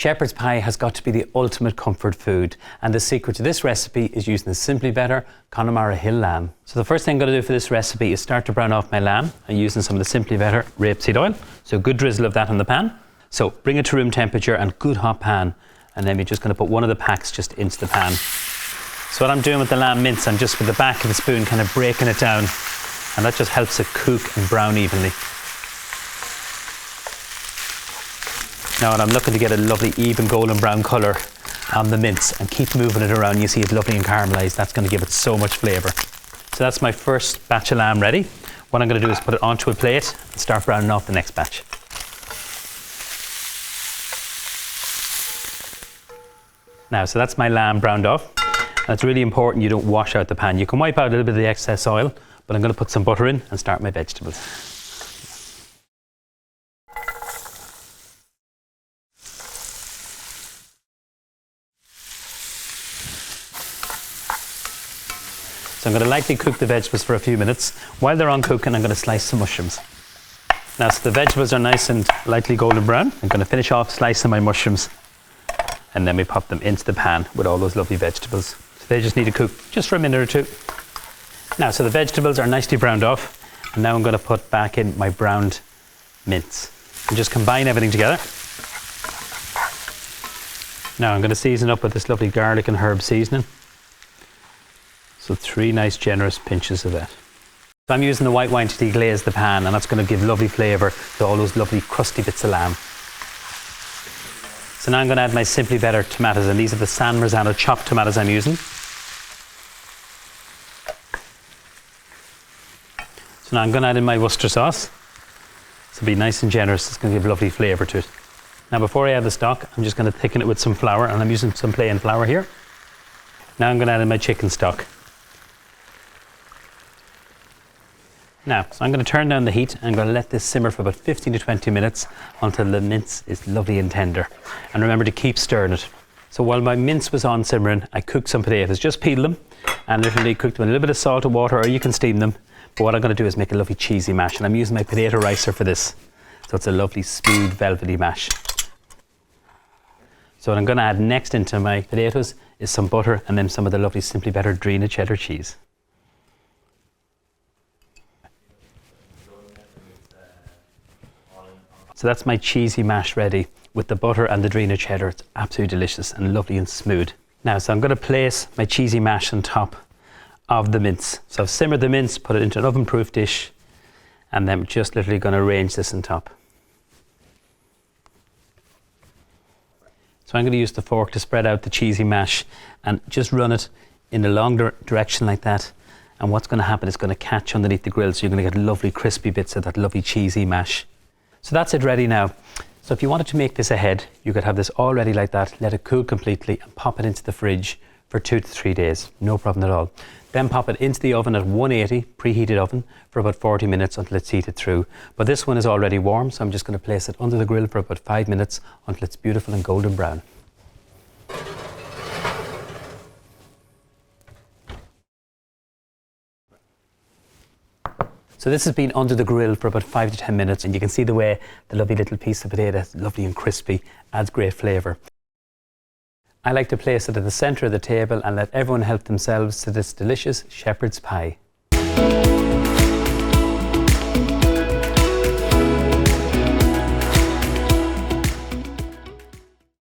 Shepherd's pie has got to be the ultimate comfort food, and the secret to this recipe is using the Simply Better Connemara Hill lamb. So the first thing I'm going to do for this recipe is start to brown off my lamb. I'm using some of the Simply Better rapeseed oil, so a good drizzle of that on the pan. So bring it to room temperature and good hot pan, and then we're just going to put one of the packs just into the pan. So what I'm doing with the lamb mince, I'm just with the back of the spoon kind of breaking it down, and that just helps it cook and brown evenly. Now, and I'm looking to get a lovely even golden brown colour on the mince and keep moving it around. You see it lovely and caramelised. That's going to give it so much flavour. So that's my first batch of lamb ready. What I'm going to do is put it onto a plate and start browning off the next batch. Now, so that's my lamb browned off. And it's really important you don't wash out the pan. You can wipe out a little bit of the excess oil, but I'm going to put some butter in and start my vegetables. So I'm going to lightly cook the vegetables for a few minutes. While they're on cooking, I'm going to slice some mushrooms. Now, so the vegetables are nice and lightly golden brown. I'm going to finish off slicing my mushrooms, and then we pop them into the pan with all those lovely vegetables. So they just need to cook just for a minute or two. Now, so the vegetables are nicely browned off, and now I'm going to put back in my browned mince and just combine everything together. Now I'm going to season up with this lovely garlic and herb seasoning. So 3 nice generous pinches of that. So I'm using the white wine to deglaze the pan, and that's going to give lovely flavour to all those lovely crusty bits of lamb. So now I'm going to add my Simply Better tomatoes, and these are the San Marzano chopped tomatoes I'm using. So now I'm going to add in my Worcester sauce. So be nice and generous, it's going to give lovely flavour to it. Now before I add the stock, I'm just going to thicken it with some flour, and I'm using some plain flour here. Now I'm going to add in my chicken stock. Now, so I'm going to turn down the heat and I'm going to let this simmer for about 15 to 20 minutes until the mince is lovely and tender. And remember to keep stirring it. So while my mince was on simmering, I cooked some potatoes. Just peeled them and literally cooked them in a little bit of salt and water, or you can steam them. But what I'm going to do is make a lovely cheesy mash, and I'm using my potato ricer for this. So it's a lovely smooth velvety mash. So what I'm going to add next into my potatoes is some butter and then some of the lovely Simply Better Drina cheddar cheese. So that's my cheesy mash ready with the butter and the Drina cheddar. It's absolutely delicious and lovely and smooth. Now, so I'm going to place my cheesy mash on top of the mince. So I've simmered the mince, put it into an oven-proof dish, and then I'm just literally going to arrange this on top. So I'm going to use the fork to spread out the cheesy mash and just run it in a long direction like that. And what's going to happen is going to catch underneath the grill, so you're going to get lovely crispy bits of that lovely cheesy mash. So that's it ready now. So if you wanted to make this ahead, you could have this all ready like that, let it cool completely and pop it into the fridge for 2 to 3 days. No problem at all. Then pop it into the oven at 180, preheated oven, for about 40 minutes until it's heated through. But this one is already warm, so I'm just going to place it under the grill for about 5 minutes until it's beautiful and golden brown. So this has been under the grill for about 5 to 10 minutes, and you can see the way the lovely little piece of potato is lovely and crispy, adds great flavour. I like to place it at the centre of the table and let everyone help themselves to this delicious shepherd's pie.